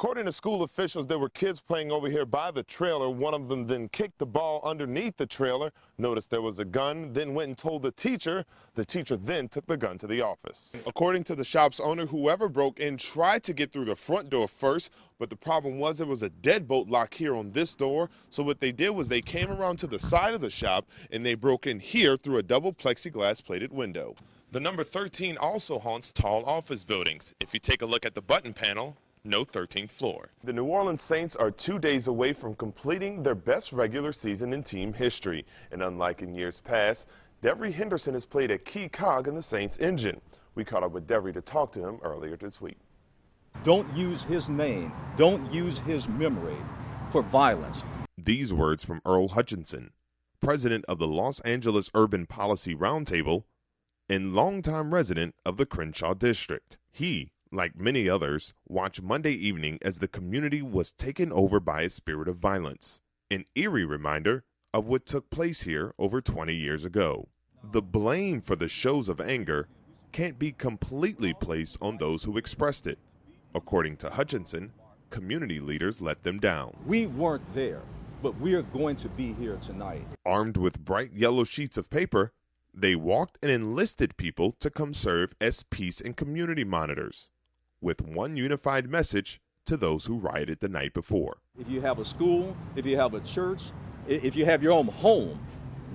According to school officials, there were kids playing over here by the trailer. One of them then kicked the ball underneath the trailer, noticed there was a gun, then went and told the teacher. The teacher then took the gun to the office. According to the shop's owner, whoever broke in tried to get through the front door first, but the problem was there was a deadbolt lock here on this door. So what they did was they came around to the side of the shop and they broke in here through a double plexiglass plated window. The number 13 also haunts tall office buildings. If you take a look at the button panel, no 13th floor. The New Orleans Saints are 2 days away from completing their best regular season in team history. And unlike in years past, Devery Henderson has played a key cog in the Saints' engine. We caught up with Devery to talk to him earlier this week. Don't use his name, don't use his memory for violence. These words from Earl Hutchinson, president of the Los Angeles Urban Policy Roundtable and longtime resident of the Crenshaw District. He, like many others, watched Monday evening as the community was taken over by a spirit of violence, an eerie reminder of what took place here over 20 years ago. The blame for the shows of anger can't be completely placed on those who expressed it. According to Hutchinson, community leaders let them down. We weren't there, but we are going to be here tonight. Armed with bright yellow sheets of paper, they walked and enlisted people to come serve as peace and community monitors, with one unified message to those who rioted the night before. If you have a school, if you have a church, if you have your own home,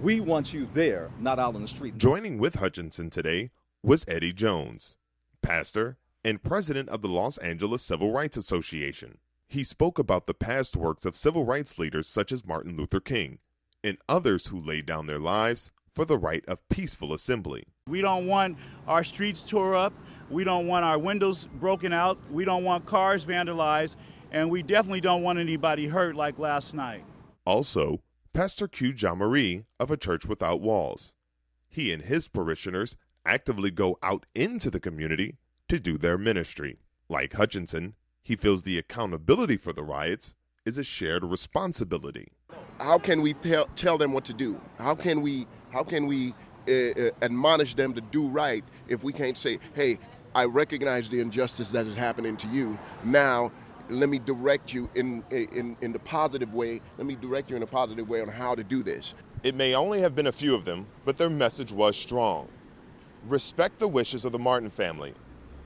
we want you there, not out on the street. Joining with Hutchinson today was Eddie Jones, pastor and president of the Los Angeles Civil Rights Association. He spoke about the past works of civil rights leaders such as Martin Luther King and others who laid down their lives for the right of peaceful assembly. We don't want our streets tore up. We don't want our windows broken out. We don't want cars vandalized. And we definitely don't want anybody hurt like last night. Also, Pastor Q. Jean-Marie of A Church Without Walls. He and his parishioners actively go out into the community to do their ministry. Like Hutchinson, he feels the accountability for the riots is a shared responsibility. How can we tell them what to do? How can we admonish them to do right if we can't say, hey, I recognize the injustice that is happening to you. Now, let me direct you in the positive way. Let me direct you in a positive way on how to do this. It may only have been a few of them, but their message was strong. Respect the wishes of the Martin family.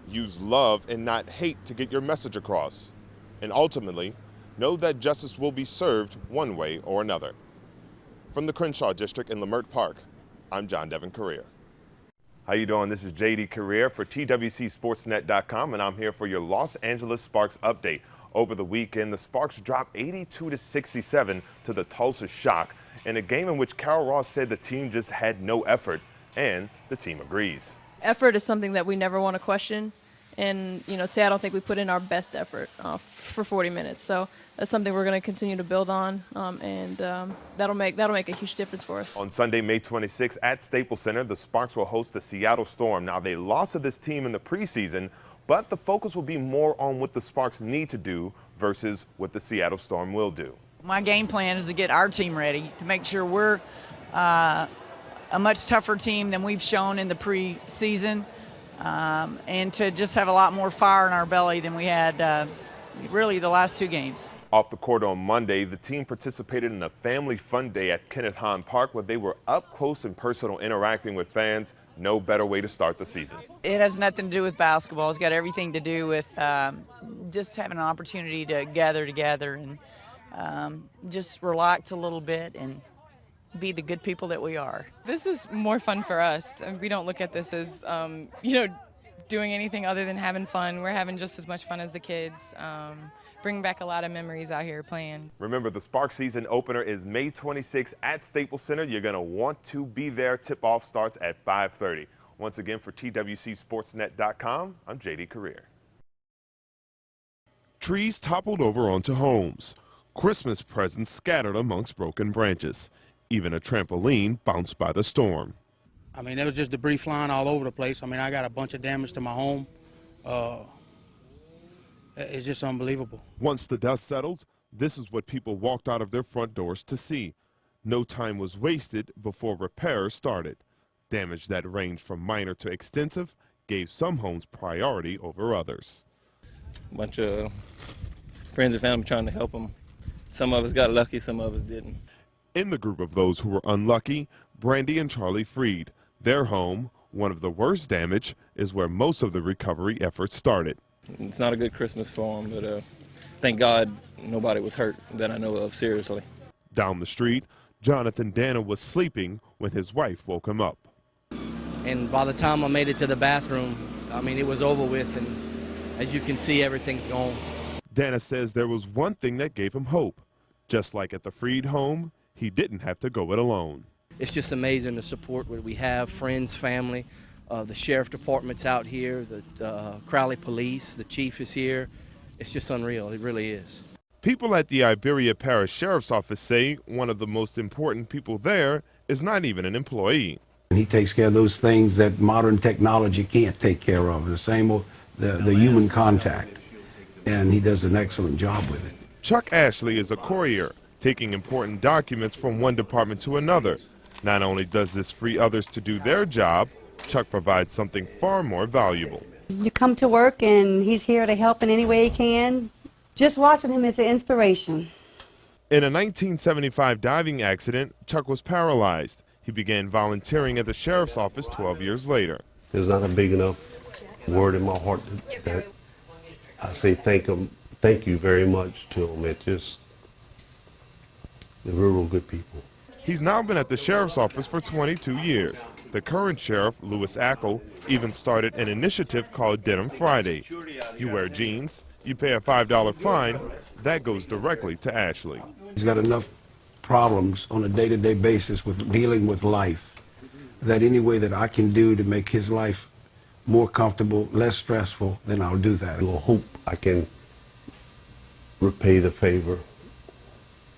Use love and not hate to get your message across. And ultimately, know that justice will be served one way or another. From the Crenshaw District in Leimert Park, I'm Jon-Devin Carrere. How you doing? This is JD Carrere for TWCSportsNet.com, and I'm here for your Los Angeles Sparks update. Over the weekend, the Sparks dropped 82-67 to the Tulsa Shock in a game in which Carol Ross said the team just had no effort, and the team agrees. Effort is something that we never want to question, and today I don't think we put in our best effort for 40 minutes. So that's something we're going to continue to build on, and that'll make a huge difference for us. On Sunday, May 26th at Staples Center, the Sparks will host the Seattle Storm. Now, they lost to this team in the preseason, but the focus will be more on what the Sparks need to do versus what the Seattle Storm will do. My game plan is to get our team ready, to make sure we're a much tougher team than we've shown in the preseason, and to just have a lot more fire in our belly than we had really the last two games. Off the court on Monday, the team participated in a family fun day at Kenneth Hahn Park where they were up close and personal interacting with fans. No better way to start the season. It has nothing to do with basketball. It's got everything to do with just having an opportunity to gather together and just relax a little bit and be the good people that we are. This is more fun for us. We don't look at this as, doing anything other than having fun. We're having just as much fun as the kids. Bringing back a lot of memories out here playing. Remember, the Sparks season opener is May 26th at Staples Center. You're going to want to be there. Tip-off starts at 5:30. Once again, for TWCSportsNet.com, I'm JD Carrere. Trees toppled over onto homes. Christmas presents scattered amongst broken branches. Even a trampoline bounced by the storm. I mean, there was just debris flying all over the place. I mean, I got a bunch of damage to my home. It's just unbelievable. Once the dust settled, this is what people walked out of their front doors to see. No time was wasted before repairs started. Damage that ranged from minor to extensive gave some homes priority over others. Bunch of friends and family trying to help them. Some of us got lucky, some of us didn't. In the group of those who were unlucky, Brandy and Charlie Freed. Their home, one of the worst damage, is where most of the recovery efforts started. It's not a good Christmas for them, but thank God nobody was hurt that I know of, seriously. Down the street, Jonathan Dana was sleeping when his wife woke him up. And by the time I made it to the bathroom, I mean, it was over with, and as you can see, everything's gone. Dana says there was one thing that gave him hope. Just like at the Freed home, he didn't have to go it alone. It's just amazing the support that we have, friends, family, the sheriff department's out here, the Crowley police, the chief is here. It's just unreal, it really is. People at the Iberia Parish Sheriff's Office say one of the most important people there is not even an employee. He takes care of those things that modern technology can't take care of, the same, the human contact, and he does an excellent job with it. Chuck Ashley is a courier, taking important documents from one department to another. Not only does this free others to do their job, Chuck provides something far more valuable. You come to work and he's here to help in any way he can. Just watching him is an inspiration. In a 1975 diving accident, Chuck was paralyzed. He began volunteering at the sheriff's office 12 years later. There's not a big enough word in my heart that I say thank you very much to them. They're real good people. He's now been at the sheriff's office for 22 years. The current sheriff, Louis Ackle, even started an initiative called Denim Friday. You wear jeans, you pay a $5 fine, that goes directly to Ashley. He's got enough problems on a day-to-day basis with dealing with life that any way that I can do to make his life more comfortable, less stressful, then I'll do that. I hope I can repay the favor